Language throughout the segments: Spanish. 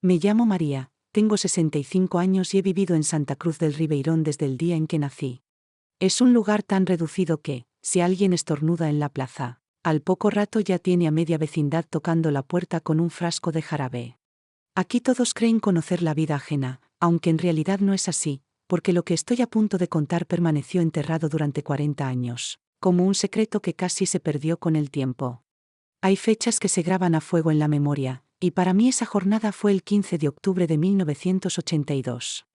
Me llamo María, tengo 65 años y he vivido en Santa Cruz del Ribeirón desde el día en que nací. Es un lugar tan reducido que, si alguien estornuda en la plaza, al poco rato ya tiene a media vecindad tocando la puerta con un frasco de jarabe. Aquí todos creen conocer la vida ajena, aunque en realidad no es así, porque lo que estoy a punto de contar permaneció enterrado durante 40 años, como un secreto que casi se perdió con el tiempo. Hay fechas que se graban a fuego en la memoria, y para mí esa jornada fue el 15 de octubre de 1982.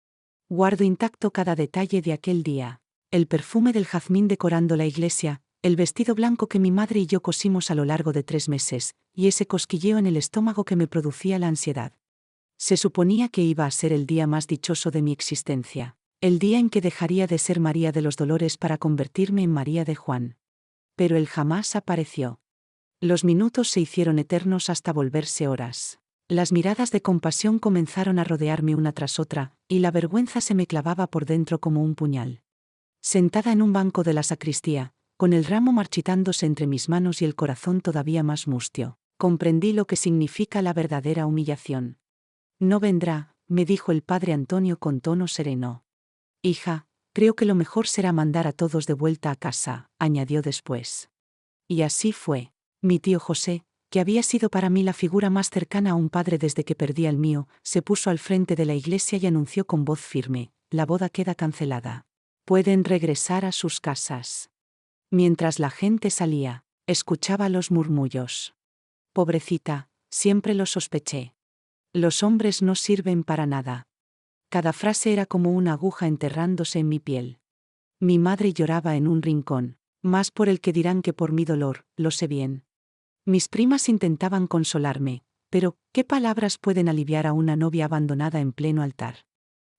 Guardo intacto cada detalle de aquel día. El perfume del jazmín decorando la iglesia, el vestido blanco que mi madre y yo cosimos a lo largo de 3 meses, y ese cosquilleo en el estómago que me producía la ansiedad. Se suponía que iba a ser el día más dichoso de mi existencia, el día en que dejaría de ser María de los Dolores para convertirme en María de Juan. Pero él jamás apareció. Los minutos se hicieron eternos hasta volverse horas. Las miradas de compasión comenzaron a rodearme una tras otra, y la vergüenza se me clavaba por dentro como un puñal. Sentada en un banco de la sacristía, con el ramo marchitándose entre mis manos y el corazón todavía más mustio, comprendí lo que significa la verdadera humillación. No vendrá, me dijo el padre Antonio con tono sereno. Hija, creo que lo mejor será mandar a todos de vuelta a casa, añadió después. Y así fue. Mi tío José, que había sido para mí la figura más cercana a un padre desde que perdí al mío, se puso al frente de la iglesia y anunció con voz firme: la boda queda cancelada. Pueden regresar a sus casas. Mientras la gente salía, escuchaba los murmullos. Pobrecita, siempre lo sospeché. Los hombres no sirven para nada. Cada frase era como una aguja enterrándose en mi piel. Mi madre lloraba en un rincón, más por el que dirán que por mi dolor, lo sé bien. Mis primas intentaban consolarme, pero, ¿qué palabras pueden aliviar a una novia abandonada en pleno altar?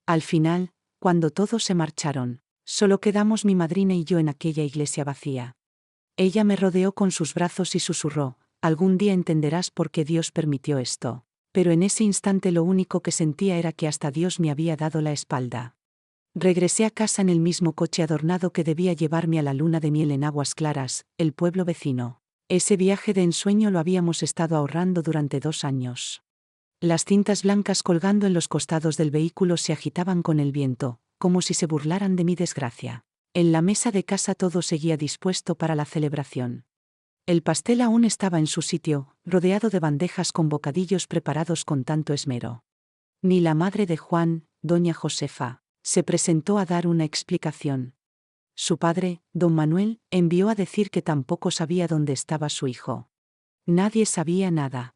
Al final, cuando todos se marcharon, solo quedamos mi madrina y yo en aquella iglesia vacía. Ella me rodeó con sus brazos y susurró: algún día entenderás por qué Dios permitió esto. Pero en ese instante lo único que sentía era que hasta Dios me había dado la espalda. Regresé a casa en el mismo coche adornado que debía llevarme a la luna de miel en Aguas Claras, el pueblo vecino. Ese viaje de ensueño lo habíamos estado ahorrando durante 2 años. Las cintas blancas colgando en los costados del vehículo se agitaban con el viento, como si se burlaran de mi desgracia. En la mesa de casa todo seguía dispuesto para la celebración. El pastel aún estaba en su sitio, rodeado de bandejas con bocadillos preparados con tanto esmero. Ni la madre de Juan, doña Josefa, se presentó a dar una explicación. Su padre, don Manuel, envió a decir que tampoco sabía dónde estaba su hijo. Nadie sabía nada.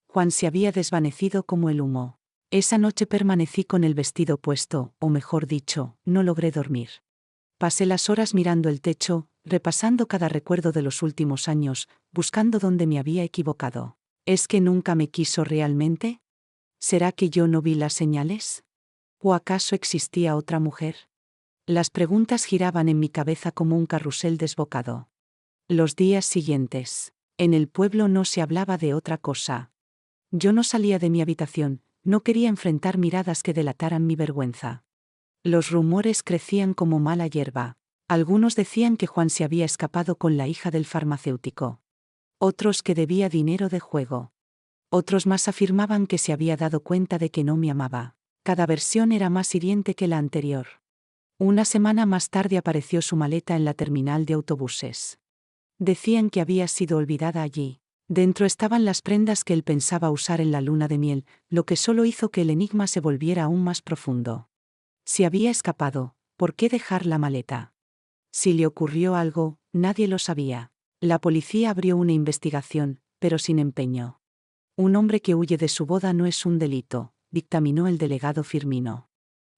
Juan se había desvanecido como el humo. Esa noche permanecí con el vestido puesto, o mejor dicho, no logré dormir. Pasé las horas mirando el techo, repasando cada recuerdo de los últimos años, buscando dónde me había equivocado. ¿Es que nunca me quiso realmente? ¿Será que yo no vi las señales? ¿O acaso existía otra mujer? Las preguntas giraban en mi cabeza como un carrusel desbocado. Los días siguientes, en el pueblo no se hablaba de otra cosa. Yo no salía de mi habitación, no quería enfrentar miradas que delataran mi vergüenza. Los rumores crecían como mala hierba. Algunos decían que Juan se había escapado con la hija del farmacéutico. Otros que debía dinero de juego. Otros más afirmaban que se había dado cuenta de que no me amaba. Cada versión era más hiriente que la anterior. Una semana más tarde apareció su maleta en la terminal de autobuses. Decían que había sido olvidada allí. Dentro estaban las prendas que él pensaba usar en la luna de miel, lo que solo hizo que el enigma se volviera aún más profundo. Si había escapado, ¿por qué dejar la maleta? Si le ocurrió algo, nadie lo sabía. La policía abrió una investigación, pero sin empeño. Un hombre que huye de su boda no es un delito, dictaminó el delegado Firmino.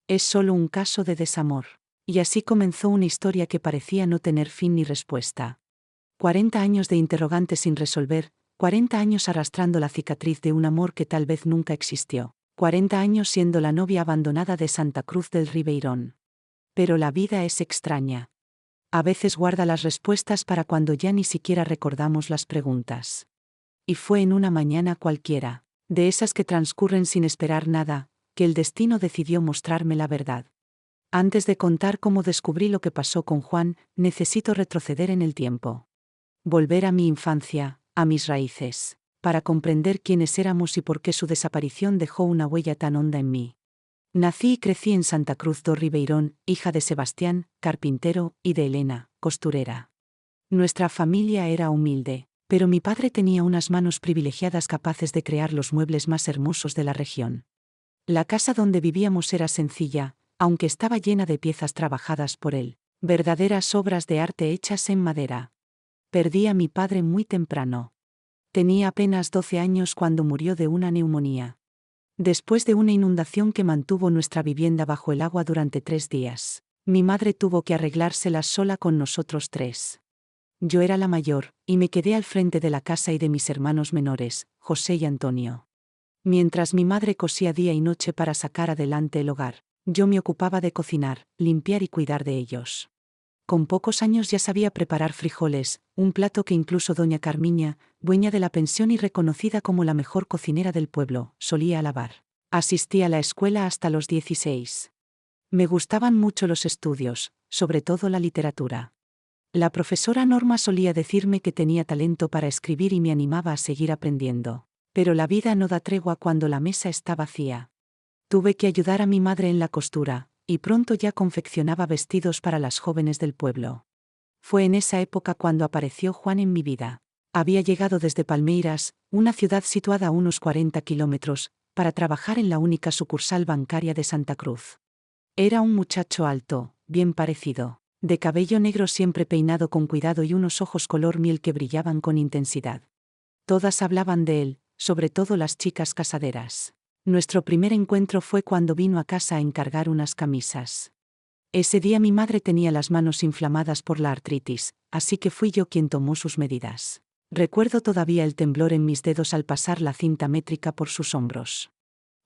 Es solo un caso de desamor. Y así comenzó una historia que parecía no tener fin ni respuesta. 40 años de interrogantes sin resolver, 40 años arrastrando la cicatriz de un amor que tal vez nunca existió, 40 años siendo la novia abandonada de Santa Cruz del Ribeirón. Pero la vida es extraña. A veces guarda las respuestas para cuando ya ni siquiera recordamos las preguntas. Y fue en una mañana cualquiera, de esas que transcurren sin esperar nada, que el destino decidió mostrarme la verdad. Antes de contar cómo descubrí lo que pasó con Juan, necesito retroceder en el tiempo. Volver a mi infancia, a mis raíces. para comprender quiénes éramos y por qué su desaparición dejó una huella tan honda en mí. Nací y crecí en Santa Cruz do Ribeirón, hija de Sebastián, carpintero, y de Elena, costurera. Nuestra familia era humilde, pero mi padre tenía unas manos privilegiadas capaces de crear los muebles más hermosos de la región. La casa donde vivíamos era sencilla, aunque estaba llena de piezas trabajadas por él, verdaderas obras de arte hechas en madera. Perdí a mi padre muy temprano. Tenía apenas 12 años cuando murió de una neumonía. Después de una inundación que mantuvo nuestra vivienda bajo el agua durante 3 días, mi madre tuvo que arreglárselas sola con nosotros 3. Yo era la mayor, y me quedé al frente de la casa y de mis hermanos menores, José y Antonio. Mientras mi madre cosía día y noche para sacar adelante el hogar, yo me ocupaba de cocinar, limpiar y cuidar de ellos. Con pocos años ya sabía preparar frijoles, un plato que incluso doña Carmiña, dueña de la pensión y reconocida como la mejor cocinera del pueblo, solía alabar. Asistí a la escuela hasta los 16. Me gustaban mucho los estudios, sobre todo la literatura. La profesora Norma solía decirme que tenía talento para escribir y me animaba a seguir aprendiendo. Pero la vida no da tregua cuando la mesa está vacía. Tuve que ayudar a mi madre en la costura, y pronto ya confeccionaba vestidos para las jóvenes del pueblo. Fue en esa época cuando apareció Juan en mi vida. Había llegado desde Palmeiras, una ciudad situada a unos 40 kilómetros, para trabajar en la única sucursal bancaria de Santa Cruz. Era un muchacho alto, bien parecido, de cabello negro siempre peinado con cuidado y unos ojos color miel que brillaban con intensidad. Todas hablaban de él, sobre todo las chicas casaderas. Nuestro primer encuentro fue cuando vino a casa a encargar unas camisas. Ese día mi madre tenía las manos inflamadas por la artritis, así que fui yo quien tomó sus medidas. Recuerdo todavía el temblor en mis dedos al pasar la cinta métrica por sus hombros.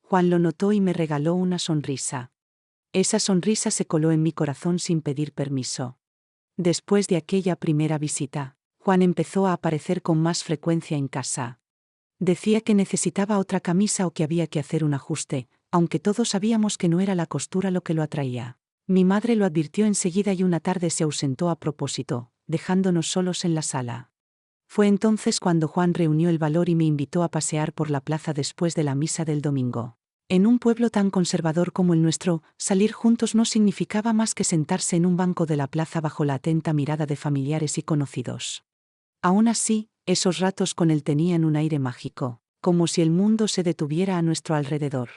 Juan lo notó y me regaló una sonrisa. Esa sonrisa se coló en mi corazón sin pedir permiso. Después de aquella primera visita, Juan empezó a aparecer con más frecuencia en casa. Decía que necesitaba otra camisa o que había que hacer un ajuste, aunque todos sabíamos que no era la costura lo que lo atraía. Mi madre lo advirtió enseguida y una tarde se ausentó a propósito, dejándonos solos en la sala. Fue entonces cuando Juan reunió el valor y me invitó a pasear por la plaza después de la misa del domingo. En un pueblo tan conservador como el nuestro, salir juntos no significaba más que sentarse en un banco de la plaza bajo la atenta mirada de familiares y conocidos. Aún así, esos ratos con él tenían un aire mágico, como si el mundo se detuviera a nuestro alrededor.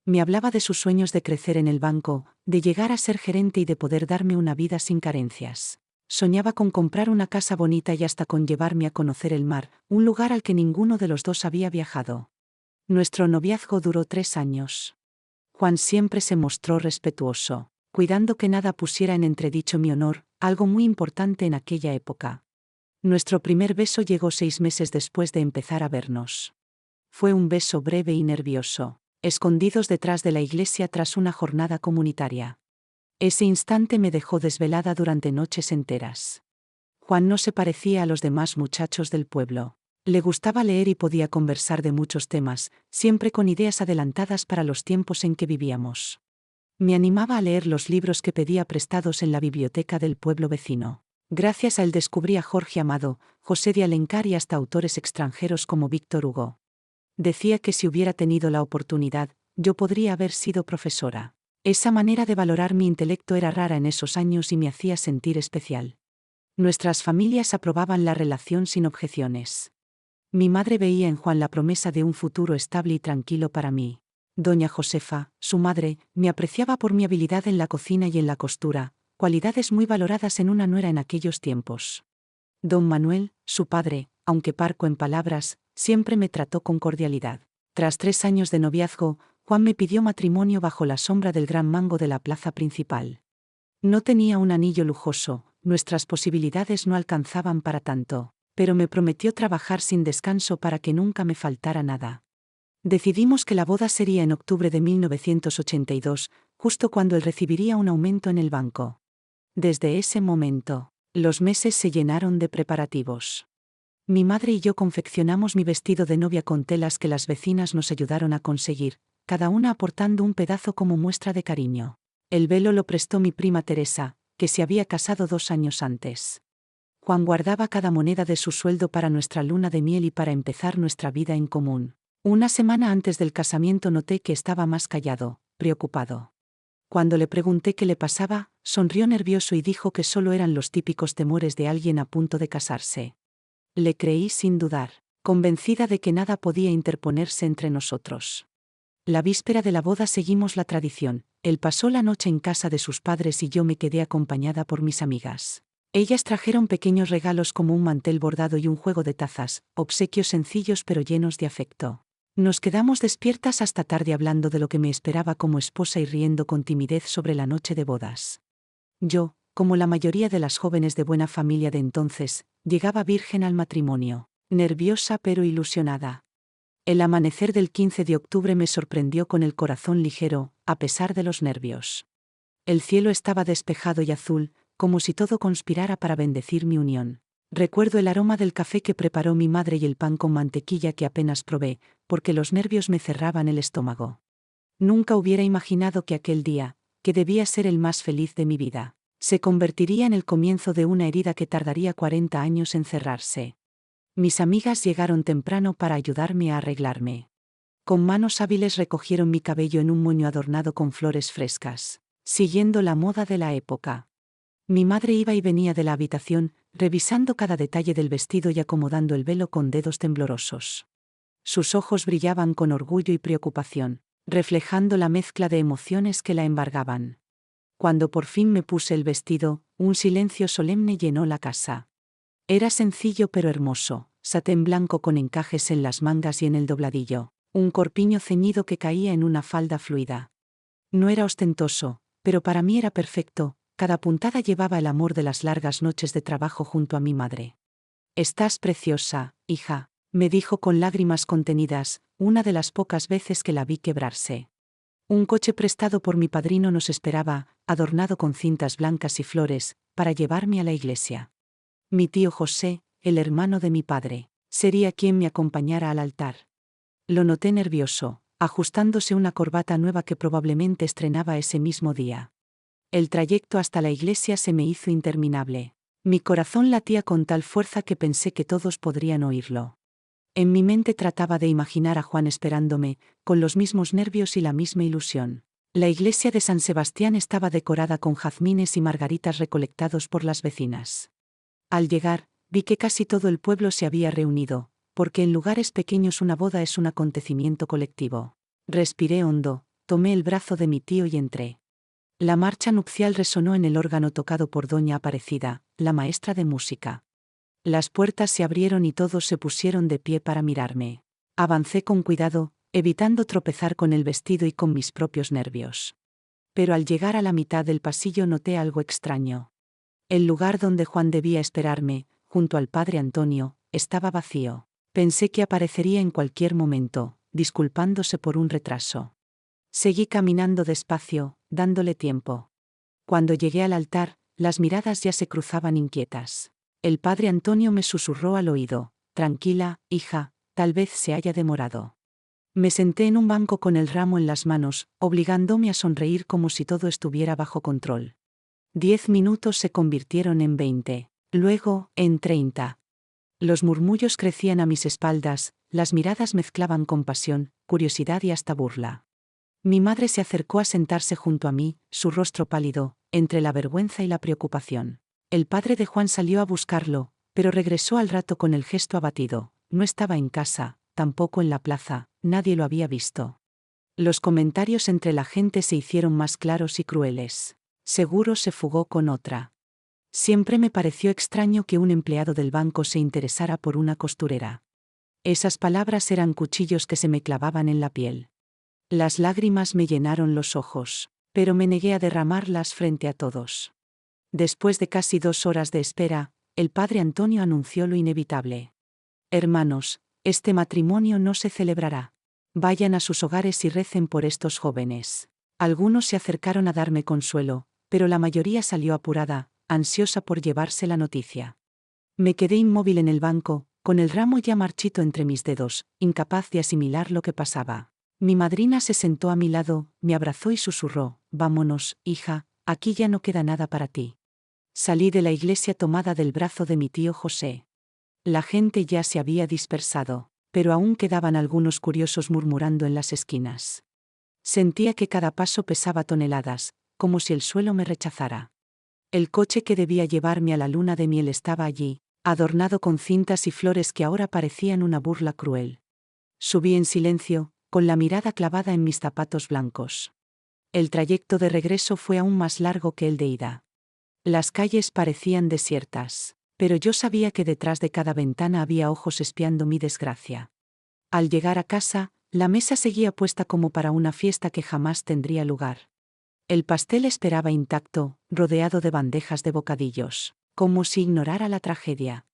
Me hablaba de sus sueños de crecer en el banco, de llegar a ser gerente y de poder darme una vida sin carencias. Soñaba con comprar una casa bonita y hasta con llevarme a conocer el mar, un lugar al que ninguno de los dos había viajado. Nuestro noviazgo duró 3 años. Juan siempre se mostró respetuoso, cuidando que nada pusiera en entredicho mi honor, algo muy importante en aquella época. Nuestro primer beso llegó 6 meses después de empezar a vernos. Fue un beso breve y nervioso, escondidos detrás de la iglesia tras una jornada comunitaria. Ese instante me dejó desvelada durante noches enteras. Juan no se parecía a los demás muchachos del pueblo. Le gustaba leer y podía conversar de muchos temas, siempre con ideas adelantadas para los tiempos en que vivíamos. Me animaba a leer los libros que pedía prestados en la biblioteca del pueblo vecino. Gracias a él descubrí a Jorge Amado, José de Alencar y hasta autores extranjeros como Víctor Hugo. Decía que si hubiera tenido la oportunidad, yo podría haber sido profesora. Esa manera de valorar mi intelecto era rara en esos años y me hacía sentir especial. Nuestras familias aprobaban la relación sin objeciones. Mi madre veía en Juan la promesa de un futuro estable y tranquilo para mí. Doña Josefa, su madre, me apreciaba por mi habilidad en la cocina y en la costura, cualidades muy valoradas en una nuera en aquellos tiempos. Don Manuel, su padre, aunque parco en palabras, siempre me trató con cordialidad. Tras 3 años de noviazgo, Juan me pidió matrimonio bajo la sombra del gran mango de la plaza principal. No tenía un anillo lujoso, nuestras posibilidades no alcanzaban para tanto, pero me prometió trabajar sin descanso para que nunca me faltara nada. Decidimos que la boda sería en octubre de 1982, justo cuando él recibiría un aumento en el banco. Desde ese momento, los meses se llenaron de preparativos. Mi madre y yo confeccionamos mi vestido de novia con telas que las vecinas nos ayudaron a conseguir, cada una aportando un pedazo como muestra de cariño. El velo lo prestó mi prima Teresa, que se había casado 2 años antes. Juan guardaba cada moneda de su sueldo para nuestra luna de miel y para empezar nuestra vida en común. Una semana antes del casamiento noté que estaba más callado, preocupado. Cuando le pregunté qué le pasaba, sonrió nervioso y dijo que solo eran los típicos temores de alguien a punto de casarse. Le creí sin dudar, convencida de que nada podía interponerse entre nosotros. La víspera de la boda seguimos la tradición. Él pasó la noche en casa de sus padres y yo me quedé acompañada por mis amigas. Ellas trajeron pequeños regalos como un mantel bordado y un juego de tazas, obsequios sencillos pero llenos de afecto. Nos quedamos despiertas hasta tarde hablando de lo que me esperaba como esposa y riendo con timidez sobre la noche de bodas. Yo, como la mayoría de las jóvenes de buena familia de entonces, llegaba virgen al matrimonio, nerviosa pero ilusionada. El amanecer del 15 de octubre me sorprendió con el corazón ligero, a pesar de los nervios. El cielo estaba despejado y azul, como si todo conspirara para bendecir mi unión. Recuerdo el aroma del café que preparó mi madre y el pan con mantequilla que apenas probé, porque los nervios me cerraban el estómago. Nunca hubiera imaginado que aquel día, que debía ser el más feliz de mi vida, se convertiría en el comienzo de una herida que tardaría 40 años en cerrarse. Mis amigas llegaron temprano para ayudarme a arreglarme. Con manos hábiles recogieron mi cabello en un moño adornado con flores frescas, siguiendo la moda de la época. Mi madre iba y venía de la habitación, revisando cada detalle del vestido y acomodando el velo con dedos temblorosos. Sus ojos brillaban con orgullo y preocupación, reflejando la mezcla de emociones que la embargaban. Cuando por fin me puse el vestido, un silencio solemne llenó la casa. Era sencillo pero hermoso, satén blanco con encajes en las mangas y en el dobladillo, un corpiño ceñido que caía en una falda fluida. No era ostentoso, pero para mí era perfecto. Cada puntada llevaba el amor de las largas noches de trabajo junto a mi madre. «Estás preciosa, hija», me dijo con lágrimas contenidas, una de las pocas veces que la vi quebrarse. Un coche prestado por mi padrino nos esperaba, adornado con cintas blancas y flores, para llevarme a la iglesia. Mi tío José, el hermano de mi padre, sería quien me acompañara al altar. Lo noté nervioso, ajustándose una corbata nueva que probablemente estrenaba ese mismo día. El trayecto hasta la iglesia se me hizo interminable. Mi corazón latía con tal fuerza que pensé que todos podrían oírlo. En mi mente trataba de imaginar a Juan esperándome, con los mismos nervios y la misma ilusión. La iglesia de San Sebastián estaba decorada con jazmines y margaritas recolectados por las vecinas. Al llegar, vi que casi todo el pueblo se había reunido, porque en lugares pequeños una boda es un acontecimiento colectivo. Respiré hondo, tomé el brazo de mi tío y entré. La marcha nupcial resonó en el órgano tocado por doña Aparecida, la maestra de música. Las puertas se abrieron y todos se pusieron de pie para mirarme. Avancé con cuidado, evitando tropezar con el vestido y con mis propios nervios. Pero al llegar a la mitad del pasillo noté algo extraño. El lugar donde Juan debía esperarme, junto al padre Antonio, estaba vacío. Pensé que aparecería en cualquier momento, disculpándose por un retraso. Seguí caminando despacio, dándole tiempo. Cuando llegué al altar, las miradas ya se cruzaban inquietas. El padre Antonio me susurró al oído: «Tranquila, hija, tal vez se haya demorado». Me senté en un banco con el ramo en las manos, obligándome a sonreír como si todo estuviera bajo control. 10 minutos se convirtieron en 20, luego, en 30. Los murmullos crecían a mis espaldas, las miradas mezclaban compasión, curiosidad y hasta burla. Mi madre se acercó a sentarse junto a mí, su rostro pálido, entre la vergüenza y la preocupación. El padre de Juan salió a buscarlo, pero regresó al rato con el gesto abatido. No estaba en casa, tampoco en la plaza, nadie lo había visto. Los comentarios entre la gente se hicieron más claros y crueles. Seguro se fugó con otra. Siempre me pareció extraño que un empleado del banco se interesara por una costurera. Esas palabras eran cuchillos que se me clavaban en la piel. Las lágrimas me llenaron los ojos, pero me negué a derramarlas frente a todos. Después de casi 2 horas de espera, el padre Antonio anunció lo inevitable. «Hermanos, este matrimonio no se celebrará. Vayan a sus hogares y recen por estos jóvenes». Algunos se acercaron a darme consuelo, pero la mayoría salió apurada, ansiosa por llevarse la noticia. Me quedé inmóvil en el banco, con el ramo ya marchito entre mis dedos, incapaz de asimilar lo que pasaba. Mi madrina se sentó a mi lado, me abrazó y susurró: «Vámonos, hija, aquí ya no queda nada para ti». Salí de la iglesia tomada del brazo de mi tío José. La gente ya se había dispersado, pero aún quedaban algunos curiosos murmurando en las esquinas. Sentía que cada paso pesaba toneladas, como si el suelo me rechazara. El coche que debía llevarme a la luna de miel estaba allí, adornado con cintas y flores que ahora parecían una burla cruel. Subí en silencio, con la mirada clavada en mis zapatos blancos. El trayecto de regreso fue aún más largo que el de ida. Las calles parecían desiertas, pero yo sabía que detrás de cada ventana había ojos espiando mi desgracia. Al llegar a casa, la mesa seguía puesta como para una fiesta que jamás tendría lugar. El pastel esperaba intacto, rodeado de bandejas de bocadillos, como si ignorara la tragedia.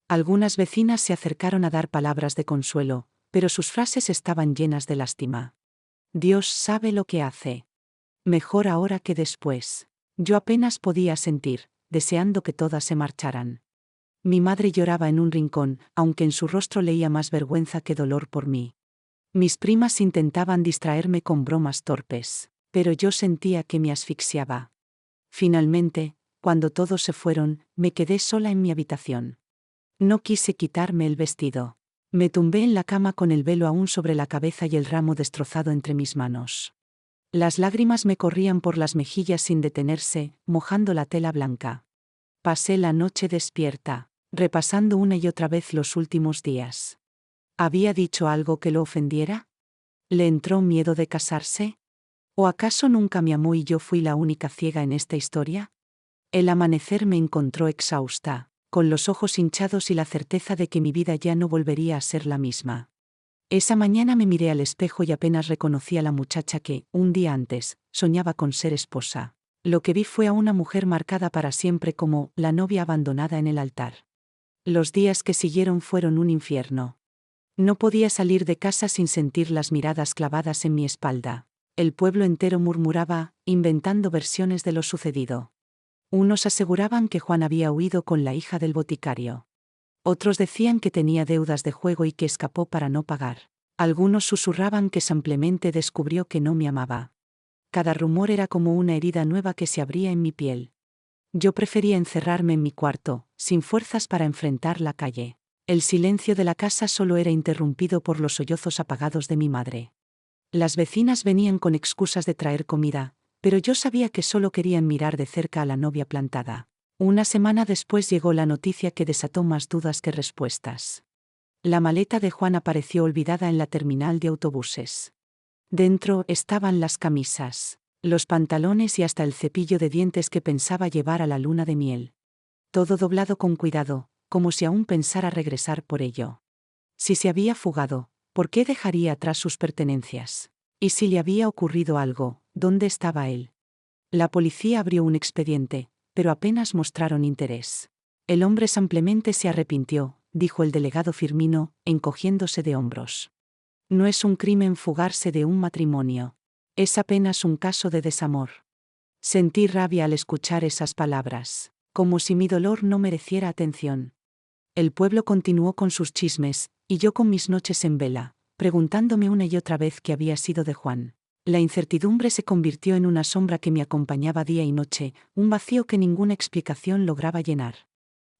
Algunas vecinas se acercaron a dar palabras de consuelo, pero sus frases estaban llenas de lástima. Dios sabe lo que hace. Mejor ahora que después. Yo apenas podía sentir, deseando que todas se marcharan. Mi madre lloraba en un rincón, aunque en su rostro leía más vergüenza que dolor por mí. Mis primas intentaban distraerme con bromas torpes, pero yo sentía que me asfixiaba. Finalmente, cuando todos se fueron, me quedé sola en mi habitación. No quise quitarme el vestido. Me tumbé en la cama con el velo aún sobre la cabeza y el ramo destrozado entre mis manos. Las lágrimas me corrían por las mejillas sin detenerse, mojando la tela blanca. Pasé la noche despierta, repasando una y otra vez los últimos días. ¿Había dicho algo que lo ofendiera? ¿Le entró miedo de casarse? ¿O acaso nunca me amó y yo fui la única ciega en esta historia? El amanecer me encontró exhausta, con los ojos hinchados y la certeza de que mi vida ya no volvería a ser la misma. Esa mañana me miré al espejo y apenas reconocí a la muchacha que, un día antes, soñaba con ser esposa. Lo que vi fue a una mujer marcada para siempre como la novia abandonada en el altar. Los días que siguieron fueron un infierno. No podía salir de casa sin sentir las miradas clavadas en mi espalda. El pueblo entero murmuraba, inventando versiones de lo sucedido. Unos aseguraban que Juan había huido con la hija del boticario. Otros decían que tenía deudas de juego y que escapó para no pagar. Algunos susurraban que simplemente descubrió que no me amaba. Cada rumor era como una herida nueva que se abría en mi piel. Yo prefería encerrarme en mi cuarto, sin fuerzas para enfrentar la calle. El silencio de la casa solo era interrumpido por los sollozos apagados de mi madre. Las vecinas venían con excusas de traer comida, pero yo sabía que solo querían mirar de cerca a la novia plantada. Una semana después llegó la noticia que desató más dudas que respuestas. La maleta de Juan apareció olvidada en la terminal de autobuses. Dentro estaban las camisas, los pantalones y hasta el cepillo de dientes que pensaba llevar a la luna de miel. Todo doblado con cuidado, como si aún pensara regresar por ello. Si se había fugado, ¿por qué dejaría atrás sus pertenencias? Y si le había ocurrido algo, ¿dónde estaba él? La policía abrió un expediente, pero apenas mostraron interés. El hombre simplemente se arrepintió, dijo el delegado Firmino, encogiéndose de hombros. No es un crimen fugarse de un matrimonio. Es apenas un caso de desamor. Sentí rabia al escuchar esas palabras, como si mi dolor no mereciera atención. El pueblo continuó con sus chismes, y yo con mis noches en vela, preguntándome una y otra vez qué había sido de Juan. La incertidumbre se convirtió en una sombra que me acompañaba día y noche, un vacío que ninguna explicación lograba llenar.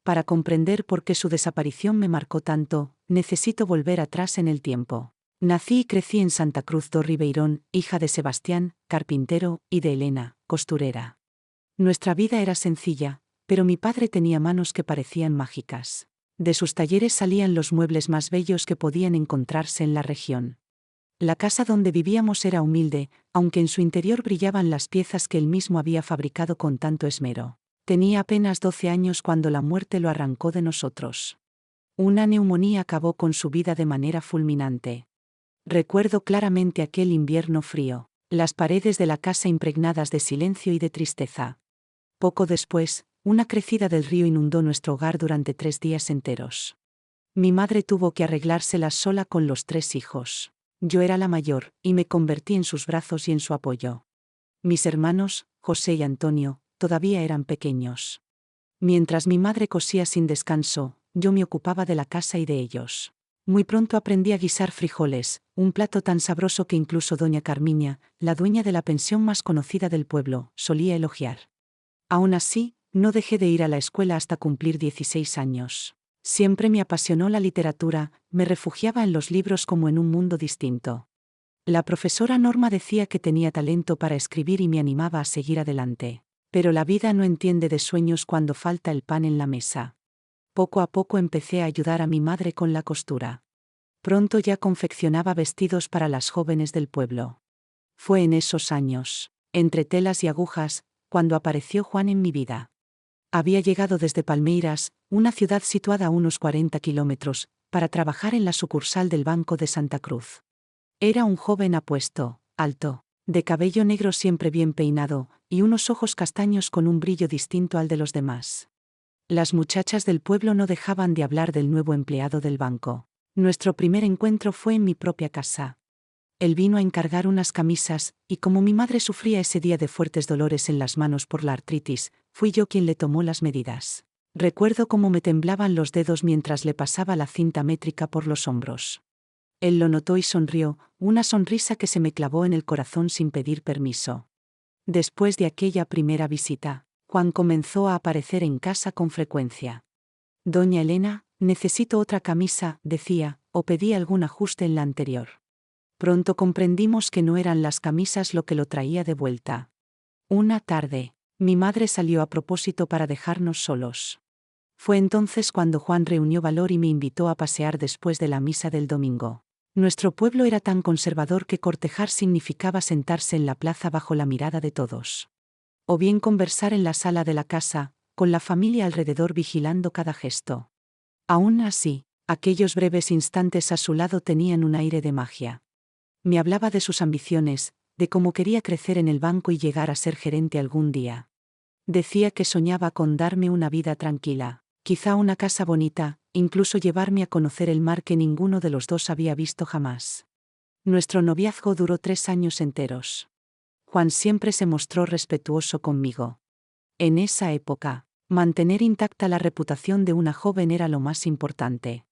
Para comprender por qué su desaparición me marcó tanto, necesito volver atrás en el tiempo. Nací y crecí en Santa Cruz do Ribeirón, hija de Sebastián, carpintero, y de Elena, costurera. Nuestra vida era sencilla, pero mi padre tenía manos que parecían mágicas. De sus talleres salían los muebles más bellos que podían encontrarse en la región. La casa donde vivíamos era humilde, aunque en su interior brillaban las piezas que él mismo había fabricado con tanto esmero. Tenía apenas 12 años cuando la muerte lo arrancó de nosotros. Una neumonía acabó con su vida de manera fulminante. Recuerdo claramente aquel invierno frío, las paredes de la casa impregnadas de silencio y de tristeza. Poco después, una crecida del río inundó nuestro hogar durante 3 días enteros. Mi madre tuvo que arreglárselas sola con los 3 hijos. Yo era la mayor, y me convertí en sus brazos y en su apoyo. Mis hermanos, José y Antonio, todavía eran pequeños. Mientras mi madre cosía sin descanso, yo me ocupaba de la casa y de ellos. Muy pronto aprendí a guisar frijoles, un plato tan sabroso que incluso doña Carmiña, la dueña de la pensión más conocida del pueblo, solía elogiar. Aún así, No dejé de ir a la escuela hasta cumplir 16 años. Siempre me apasionó la literatura, me refugiaba en los libros como en un mundo distinto. La profesora Norma decía que tenía talento para escribir y me animaba a seguir adelante. Pero la vida no entiende de sueños cuando falta el pan en la mesa. Poco a poco empecé a ayudar a mi madre con la costura. Pronto ya confeccionaba vestidos para las jóvenes del pueblo. Fue en esos años, entre telas y agujas, cuando apareció Juan en mi vida. Había llegado desde Palmeiras, una ciudad situada a unos 40 kilómetros, para trabajar en la sucursal del Banco de Santa Cruz. Era un joven apuesto, alto, de cabello negro siempre bien peinado, y unos ojos castaños con un brillo distinto al de los demás. Las muchachas del pueblo no dejaban de hablar del nuevo empleado del banco. Nuestro primer encuentro fue en mi propia casa. Él vino a encargar unas camisas, y como mi madre sufría ese día de fuertes dolores en las manos por la artritis, fui yo quien le tomó las medidas. Recuerdo cómo me temblaban los dedos mientras le pasaba la cinta métrica por los hombros. Él lo notó y sonrió, una sonrisa que se me clavó en el corazón sin pedir permiso. Después de aquella primera visita, Juan comenzó a aparecer en casa con frecuencia. Doña Elena, necesito otra camisa, decía, o pedí algún ajuste en la anterior. Pronto comprendimos que no eran las camisas lo que lo traía de vuelta. Una tarde, mi madre salió a propósito para dejarnos solos. Fue entonces cuando Juan reunió valor y me invitó a pasear después de la misa del domingo. Nuestro pueblo era tan conservador que cortejar significaba sentarse en la plaza bajo la mirada de todos. O bien conversar en la sala de la casa, con la familia alrededor vigilando cada gesto. Aún así, aquellos breves instantes a su lado tenían un aire de magia. Me hablaba de sus ambiciones, de cómo quería crecer en el banco y llegar a ser gerente algún día. Decía que soñaba con darme una vida tranquila, quizá una casa bonita, incluso llevarme a conocer el mar que ninguno de los dos había visto jamás. Nuestro noviazgo duró 3 años enteros. Juan siempre se mostró respetuoso conmigo. En esa época, mantener intacta la reputación de una joven era lo más importante.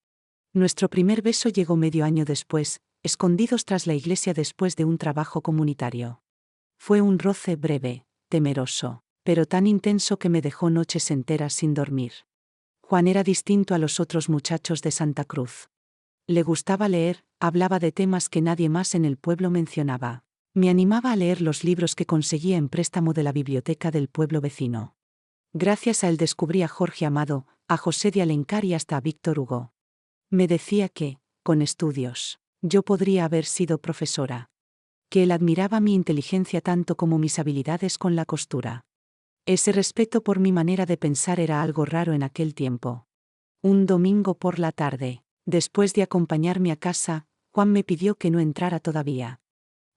Nuestro primer beso llegó medio año después, escondidos tras la iglesia después de un trabajo comunitario. Fue un roce breve, temeroso, pero tan intenso que me dejó noches enteras sin dormir. Juan era distinto a los otros muchachos de Santa Cruz. Le gustaba leer, hablaba de temas que nadie más en el pueblo mencionaba. Me animaba a leer los libros que conseguía en préstamo de la biblioteca del pueblo vecino. Gracias a él descubrí a Jorge Amado, a José de Alencar y hasta a Víctor Hugo. Me decía que, con estudios, yo podría haber sido profesora. Que él admiraba mi inteligencia tanto como mis habilidades con la costura. Ese respeto por mi manera de pensar era algo raro en aquel tiempo. Un domingo por la tarde, después de acompañarme a casa, Juan me pidió que no entrara todavía.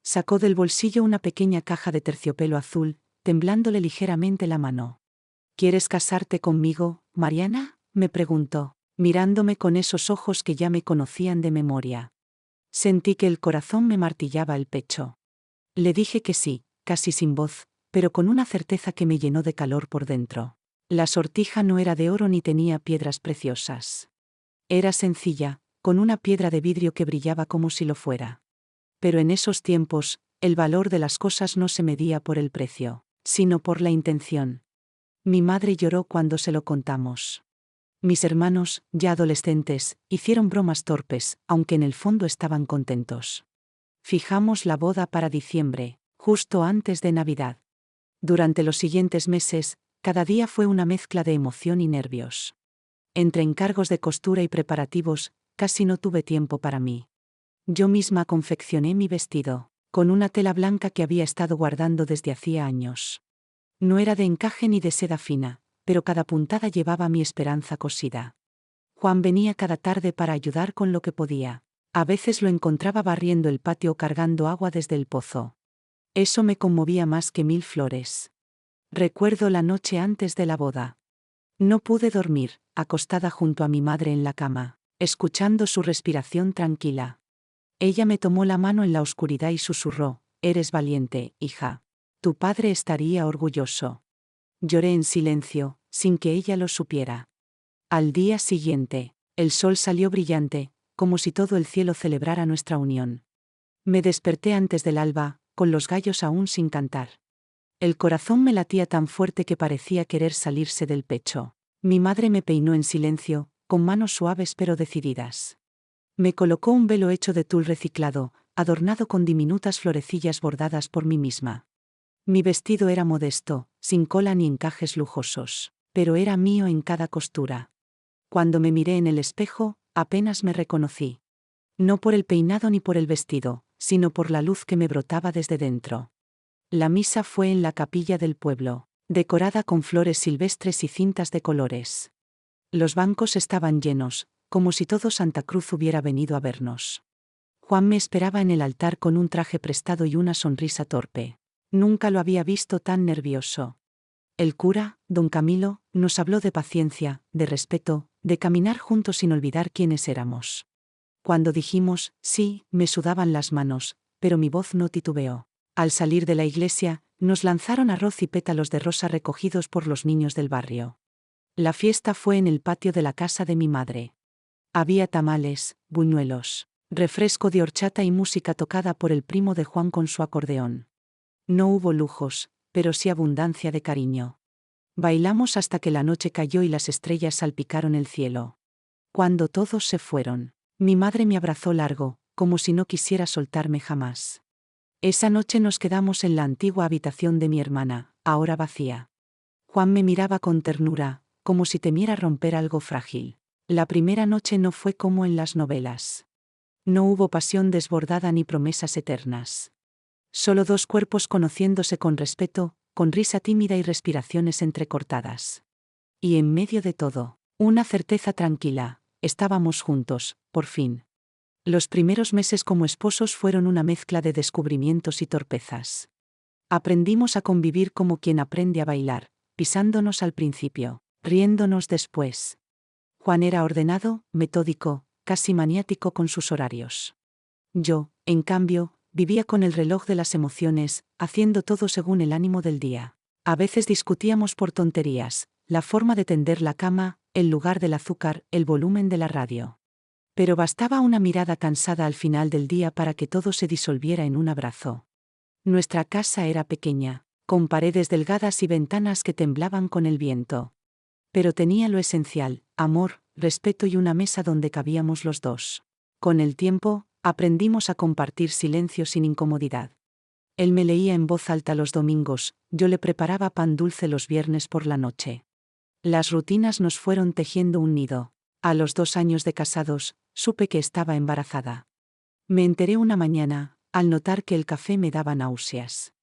Sacó del bolsillo una pequeña caja de terciopelo azul, temblándole ligeramente la mano. ¿Quieres casarte conmigo, Mariana?, me preguntó, mirándome con esos ojos que ya me conocían de memoria. Sentí que el corazón me martillaba el pecho. Le dije que sí, casi sin voz, pero con una certeza que me llenó de calor por dentro. La sortija no era de oro ni tenía piedras preciosas. Era sencilla, con una piedra de vidrio que brillaba como si lo fuera. Pero en esos tiempos, el valor de las cosas no se medía por el precio, sino por la intención. Mi madre lloró cuando se lo contamos. Mis hermanos, ya adolescentes, hicieron bromas torpes, aunque en el fondo estaban contentos. Fijamos la boda para diciembre, justo antes de Navidad. Durante los siguientes meses, cada día fue una mezcla de emoción y nervios. Entre encargos de costura y preparativos, casi no tuve tiempo para mí. Yo misma confeccioné mi vestido, con una tela blanca que había estado guardando desde hacía años. No era de encaje ni de seda fina, pero cada puntada llevaba mi esperanza cosida. Juan venía cada tarde para ayudar con lo que podía. A veces lo encontraba barriendo el patio o cargando agua desde el pozo. Eso me conmovía más que 1000 flores. Recuerdo la noche antes de la boda. No pude dormir, acostada junto a mi madre en la cama, escuchando su respiración tranquila. Ella me tomó la mano en la oscuridad y susurró: «Eres valiente, hija. Tu padre estaría orgulloso». Lloré en silencio, sin que ella lo supiera. Al día siguiente, el sol salió brillante, como si todo el cielo celebrara nuestra unión. Me desperté antes del alba, con los gallos aún sin cantar. El corazón me latía tan fuerte que parecía querer salirse del pecho. Mi madre me peinó en silencio, con manos suaves pero decididas. Me colocó un velo hecho de tul reciclado, adornado con diminutas florecillas bordadas por mí misma. Mi vestido era modesto, sin cola ni encajes lujosos, pero era mío en cada costura. Cuando me miré en el espejo, apenas me reconocí. No por el peinado ni por el vestido, sino por la luz que me brotaba desde dentro. La misa fue en la capilla del pueblo, decorada con flores silvestres y cintas de colores. Los bancos estaban llenos, como si todo Santa Cruz hubiera venido a vernos. Juan me esperaba en el altar con un traje prestado y una sonrisa torpe. Nunca lo había visto tan nervioso. El cura, don Camilo, nos habló de paciencia, de respeto, de caminar juntos sin olvidar quiénes éramos. Cuando dijimos sí, me sudaban las manos, pero mi voz no titubeó. Al salir de la iglesia, nos lanzaron arroz y pétalos de rosa recogidos por los niños del barrio. La fiesta fue en el patio de la casa de mi madre. Había tamales, buñuelos, refresco de horchata y música tocada por el primo de Juan con su acordeón. No hubo lujos, pero sí abundancia de cariño. Bailamos hasta que la noche cayó y las estrellas salpicaron el cielo. Cuando todos se fueron, mi madre me abrazó largo, como si no quisiera soltarme jamás. Esa noche nos quedamos en la antigua habitación de mi hermana, ahora vacía. Juan me miraba con ternura, como si temiera romper algo frágil. La primera noche no fue como en las novelas. No hubo pasión desbordada ni promesas eternas. Solo dos cuerpos conociéndose con respeto, con risa tímida y respiraciones entrecortadas. Y en medio de todo, una certeza tranquila: estábamos juntos, por fin. Los primeros meses como esposos fueron una mezcla de descubrimientos y torpezas. Aprendimos a convivir como quien aprende a bailar, pisándonos al principio, riéndonos después. Juan era ordenado, metódico, casi maniático con sus horarios. Yo, en cambio, vivía con el reloj de las emociones, haciendo todo según el ánimo del día. A veces discutíamos por tonterías: la forma de tender la cama, el lugar del azúcar, el volumen de la radio. Pero bastaba una mirada cansada al final del día para que todo se disolviera en un abrazo. Nuestra casa era pequeña, con paredes delgadas y ventanas que temblaban con el viento. Pero tenía lo esencial: amor, respeto y una mesa donde cabíamos los dos. Con el tiempo, aprendimos a compartir silencio sin incomodidad. Él me leía en voz alta los domingos, yo le preparaba pan dulce los viernes por la noche. Las rutinas nos fueron tejiendo un nido. A los 2 años de casados, supe que estaba embarazada. Me enteré una mañana, al notar que el café me daba náuseas.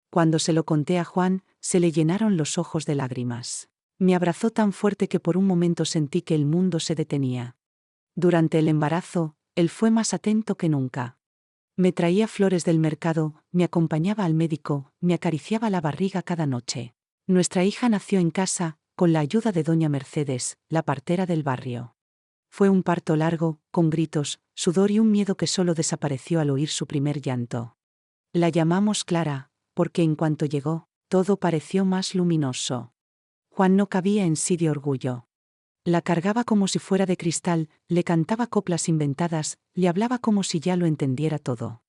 Cuando se lo conté a Juan, se le llenaron los ojos de lágrimas. Me abrazó tan fuerte que por un momento sentí que el mundo se detenía. Durante el embarazo, él fue más atento que nunca. Me traía flores del mercado, me acompañaba al médico, me acariciaba la barriga cada noche. Nuestra hija nació en casa, con la ayuda de doña Mercedes, la partera del barrio. Fue un parto largo, con gritos, sudor y un miedo que solo desapareció al oír su primer llanto. La llamamos Clara, porque en cuanto llegó, todo pareció más luminoso. Juan no cabía en sí de orgullo. La cargaba como si fuera de cristal, le cantaba coplas inventadas, le hablaba como si ya lo entendiera todo.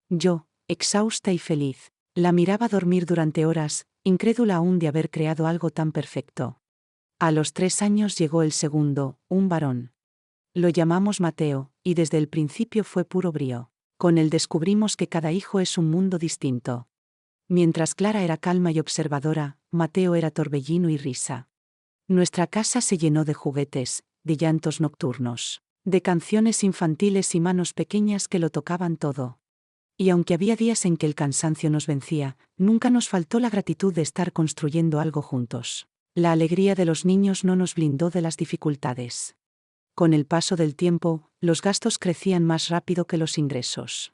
Yo, exhausta y feliz, la miraba dormir durante horas, incrédula aún de haber creado algo tan perfecto. A los 3 años llegó el segundo, un varón. Lo llamamos Mateo, y desde el principio fue puro brío. Con él descubrimos que cada hijo es un mundo distinto. Mientras Clara era calma y observadora, Mateo era torbellino y risa. Nuestra casa se llenó de juguetes, de llantos nocturnos, de canciones infantiles y manos pequeñas que lo tocaban todo. Y aunque había días en que el cansancio nos vencía, nunca nos faltó la gratitud de estar construyendo algo juntos. La alegría de los niños no nos blindó de las dificultades. Con el paso del tiempo, los gastos crecían más rápido que los ingresos.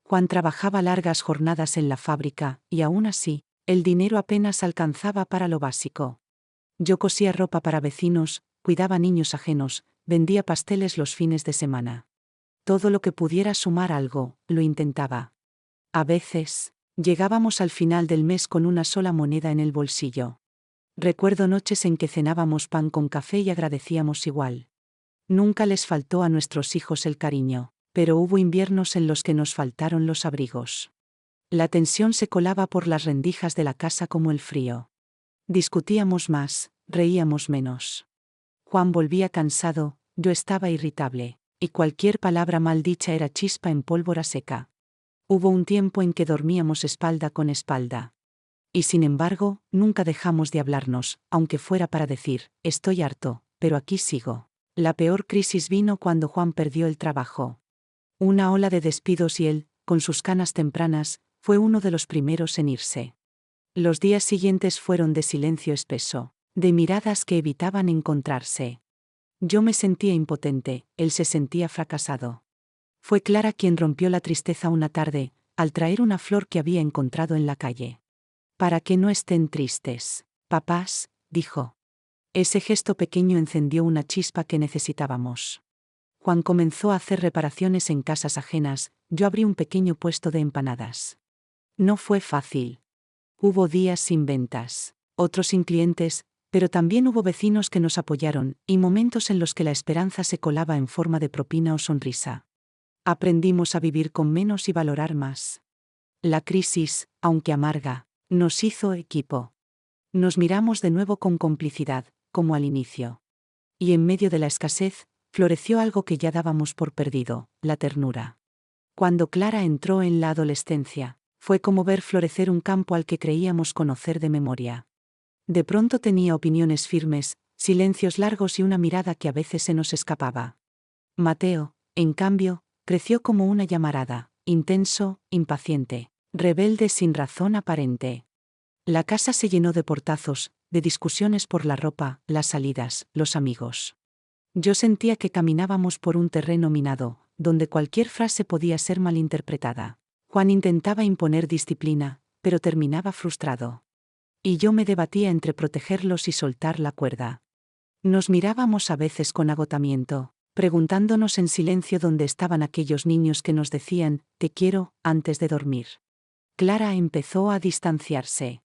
Juan trabajaba largas jornadas en la fábrica, y aún así, el dinero apenas alcanzaba para lo básico. Yo cosía ropa para vecinos, cuidaba niños ajenos, vendía pasteles los fines de semana. Todo lo que pudiera sumar algo, lo intentaba. A veces, llegábamos al final del mes con una sola moneda en el bolsillo. Recuerdo noches en que cenábamos pan con café y agradecíamos igual. Nunca les faltó a nuestros hijos el cariño, pero hubo inviernos en los que nos faltaron los abrigos. La tensión se colaba por las rendijas de la casa como el frío. Discutíamos más, reíamos menos. Juan volvía cansado, yo estaba irritable, y cualquier palabra mal dicha era chispa en pólvora seca. Hubo un tiempo en que dormíamos espalda con espalda. Y sin embargo, nunca dejamos de hablarnos, aunque fuera para decir, estoy harto, pero aquí sigo. La peor crisis vino cuando Juan perdió el trabajo. Una ola de despidos y él, con sus canas tempranas, fue uno de los primeros en irse. Los días siguientes fueron de silencio espeso, de miradas que evitaban encontrarse. Yo me sentía impotente, él se sentía fracasado. Fue Clara quien rompió la tristeza una tarde, al traer una flor que había encontrado en la calle. Para que no estén tristes, papás, dijo. Ese gesto pequeño encendió una chispa que necesitábamos. Juan comenzó a hacer reparaciones en casas ajenas, yo abrí un pequeño puesto de empanadas. No fue fácil. Hubo días sin ventas, otros sin clientes, pero también hubo vecinos que nos apoyaron, y momentos en los que la esperanza se colaba en forma de propina o sonrisa. Aprendimos a vivir con menos y valorar más. La crisis, aunque amarga, nos hizo equipo. Nos miramos de nuevo con complicidad, como al inicio. Y en medio de la escasez, floreció algo que ya dábamos por perdido, la ternura. Cuando Clara entró en la adolescencia, fue como ver florecer un campo al que creíamos conocer de memoria. De pronto tenía opiniones firmes, silencios largos y una mirada que a veces se nos escapaba. Mateo, en cambio, creció como una llamarada, intenso, impaciente, rebelde sin razón aparente. La casa se llenó de portazos, de discusiones por la ropa, las salidas, los amigos. Yo sentía que caminábamos por un terreno minado, donde cualquier frase podía ser malinterpretada. Juan intentaba imponer disciplina, pero terminaba frustrado. Y yo me debatía entre protegerlos y soltar la cuerda. Nos mirábamos a veces con agotamiento, preguntándonos en silencio dónde estaban aquellos niños que nos decían, te quiero, antes de dormir. Clara empezó a distanciarse.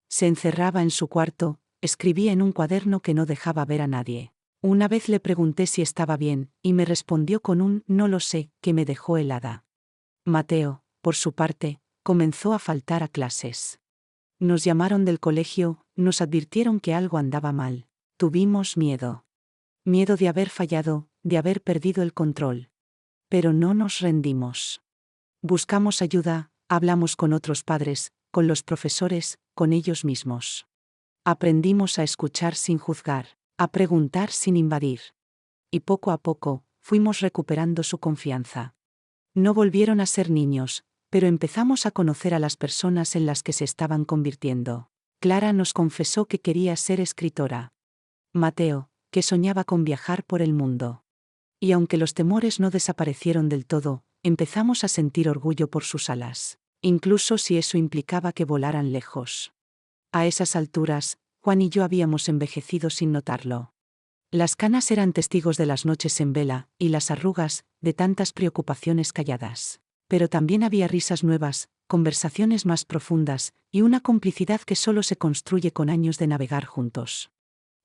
Se encerraba en su cuarto, escribía en un cuaderno que no dejaba ver a nadie. Una vez le pregunté si estaba bien, y me respondió con un no lo sé, que me dejó helada. Mateo, por su parte, comenzó a faltar a clases. Nos llamaron del colegio, nos advirtieron que algo andaba mal. Tuvimos miedo. Miedo de haber fallado, de haber perdido el control. Pero no nos rendimos. Buscamos ayuda, hablamos con otros padres, con los profesores, con ellos mismos. Aprendimos a escuchar sin juzgar, a preguntar sin invadir. Y poco a poco, fuimos recuperando su confianza. No volvieron a ser niños, pero empezamos a conocer a las personas en las que se estaban convirtiendo. Clara nos confesó que quería ser escritora. Mateo, que soñaba con viajar por el mundo. Y aunque los temores no desaparecieron del todo, empezamos a sentir orgullo por sus alas, incluso si eso implicaba que volaran lejos. A esas alturas, Juan y yo habíamos envejecido sin notarlo. Las canas eran testigos de las noches en vela, y las arrugas, de tantas preocupaciones calladas. Pero también había risas nuevas, conversaciones más profundas, y una complicidad que solo se construye con años de navegar juntos.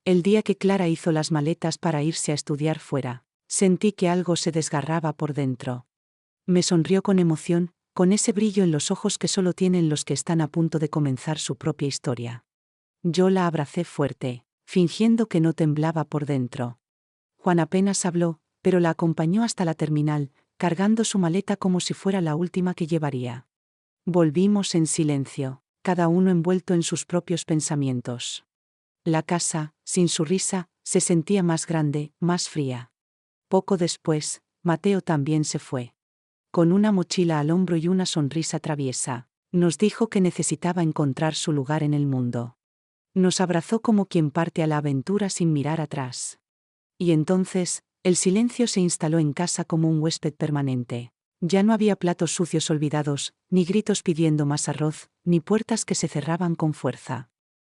El día que Clara hizo las maletas para irse a estudiar fuera, sentí que algo se desgarraba por dentro. Me sonrió con emoción, con ese brillo en los ojos que solo tienen los que están a punto de comenzar su propia historia. Yo la abracé fuerte, fingiendo que no temblaba por dentro. Juan apenas habló, pero la acompañó hasta la terminal, cargando su maleta como si fuera la última que llevaría. Volvimos en silencio, cada uno envuelto en sus propios pensamientos. La casa, sin su risa, se sentía más grande, más fría. Poco después, Mateo también se fue. Con una mochila al hombro y una sonrisa traviesa, nos dijo que necesitaba encontrar su lugar en el mundo. Nos abrazó como quien parte a la aventura sin mirar atrás. Y entonces, el silencio se instaló en casa como un huésped permanente. Ya no había platos sucios olvidados, ni gritos pidiendo más arroz, ni puertas que se cerraban con fuerza.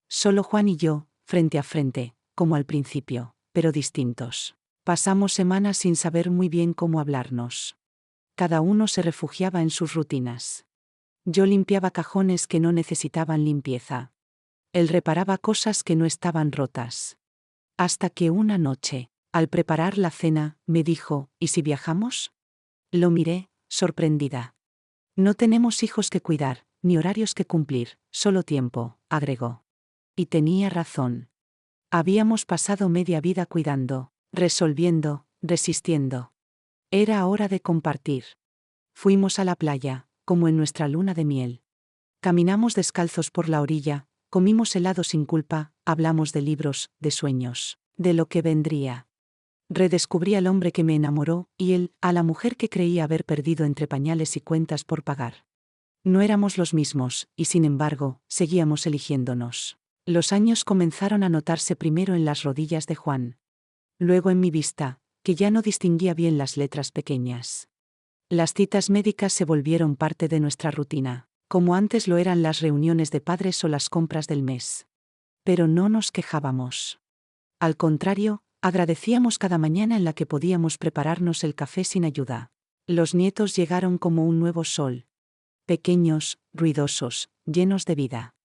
Solo Juan y yo, frente a frente, como al principio, pero distintos. Pasamos semanas sin saber muy bien cómo hablarnos. Cada uno se refugiaba en sus rutinas. Yo limpiaba cajones que no necesitaban limpieza. Él reparaba cosas que no estaban rotas. Hasta que una noche, al preparar la cena, me dijo, ¿y si viajamos? Lo miré, sorprendida. No tenemos hijos que cuidar, ni horarios que cumplir, solo tiempo, agregó. Y tenía razón. Habíamos pasado media vida cuidando, resolviendo, resistiendo. Era hora de compartir. Fuimos a la playa, como en nuestra luna de miel. Caminamos descalzos por la orilla, comimos helado sin culpa, hablamos de libros, de sueños, de lo que vendría. Redescubrí al hombre que me enamoró, y él, a la mujer que creía haber perdido entre pañales y cuentas por pagar. No éramos los mismos, y sin embargo, seguíamos eligiéndonos. Los años comenzaron a notarse primero en las rodillas de Juan. Luego en mi vista, que ya no distinguía bien las letras pequeñas. Las citas médicas se volvieron parte de nuestra rutina, como antes lo eran las reuniones de padres o las compras del mes. Pero no nos quejábamos. Al contrario, agradecíamos cada mañana en la que podíamos prepararnos el café sin ayuda. Los nietos llegaron como un nuevo sol. Pequeños, ruidosos, llenos de vida.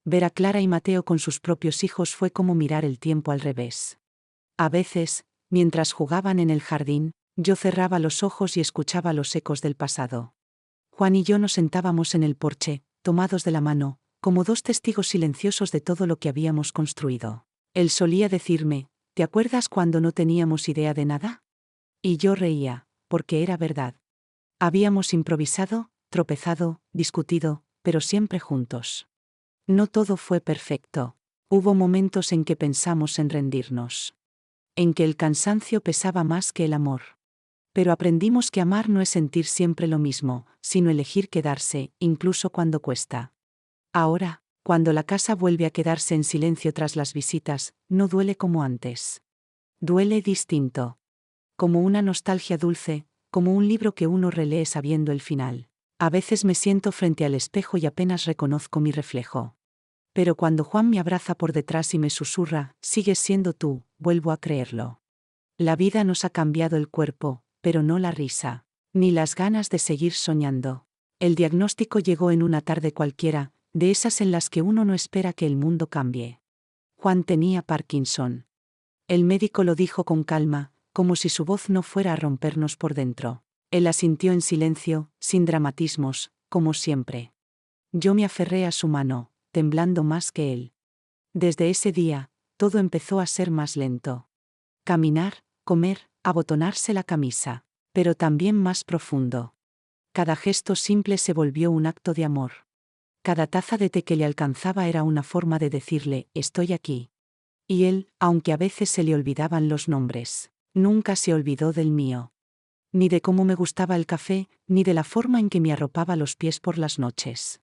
Ver a Clara y Mateo con sus propios hijos fue como mirar el tiempo al revés. A veces, mientras jugaban en el jardín, yo cerraba los ojos y escuchaba los ecos del pasado. Juan y yo nos sentábamos en el porche, tomados de la mano, como dos testigos silenciosos de todo lo que habíamos construido. Él solía decirme, ¿te acuerdas cuando no teníamos idea de nada? Y yo reía, porque era verdad. Habíamos improvisado, tropezado, discutido, pero siempre juntos. No todo fue perfecto. Hubo momentos en que pensamos en rendirnos. En que el cansancio pesaba más que el amor. Pero aprendimos que amar no es sentir siempre lo mismo, sino elegir quedarse, incluso cuando cuesta. Ahora, cuando la casa vuelve a quedarse en silencio tras las visitas, no duele como antes. Duele distinto. Como una nostalgia dulce, como un libro que uno relee sabiendo el final. A veces me siento frente al espejo y apenas reconozco mi reflejo. Pero cuando Juan me abraza por detrás y me susurra, sigues siendo tú, vuelvo a creerlo. La vida nos ha cambiado el cuerpo, pero no la risa, ni las ganas de seguir soñando. El diagnóstico llegó en una tarde cualquiera, de esas en las que uno no espera que el mundo cambie. Juan tenía Parkinson. El médico lo dijo con calma, como si su voz no fuera a rompernos por dentro. Él asintió en silencio, sin dramatismos, como siempre. Yo me aferré a su mano, temblando más que él. Desde ese día, todo empezó a ser más lento. Caminar, comer, abotonarse la camisa, pero también más profundo. Cada gesto simple se volvió un acto de amor. Cada taza de té que le alcanzaba era una forma de decirle, estoy aquí. Y él, aunque a veces se le olvidaban los nombres, nunca se olvidó del mío. Ni de cómo me gustaba el café, ni de la forma en que me arropaba los pies por las noches.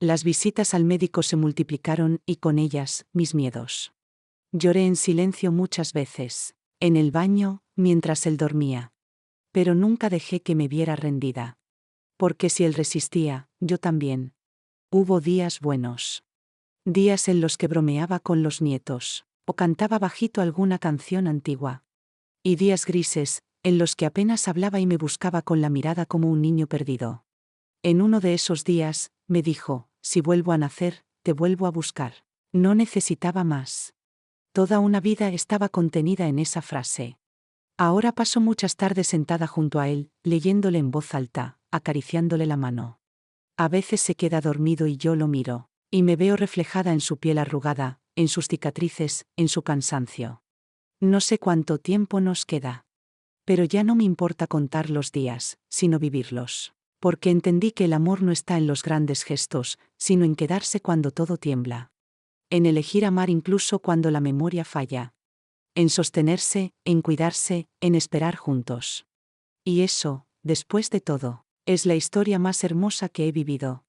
Las visitas al médico se multiplicaron y con ellas, mis miedos. Lloré en silencio muchas veces, en el baño, mientras él dormía. Pero nunca dejé que me viera rendida. Porque si él resistía, yo también. Hubo días buenos. Días en los que bromeaba con los nietos, o cantaba bajito alguna canción antigua. Y días grises, en los que apenas hablaba y me buscaba con la mirada como un niño perdido. En uno de esos días, me dijo, si vuelvo a nacer, te vuelvo a buscar. No necesitaba más. Toda una vida estaba contenida en esa frase. Ahora paso muchas tardes sentada junto a él, leyéndole en voz alta, acariciándole la mano. A veces se queda dormido y yo lo miro, y me veo reflejada en su piel arrugada, en sus cicatrices, en su cansancio. No sé cuánto tiempo nos queda. Pero ya no me importa contar los días, sino vivirlos. Porque entendí que el amor no está en los grandes gestos, sino en quedarse cuando todo tiembla. En elegir amar incluso cuando la memoria falla. En sostenerse, en cuidarse, en esperar juntos. Y eso, después de todo, es la historia más hermosa que he vivido.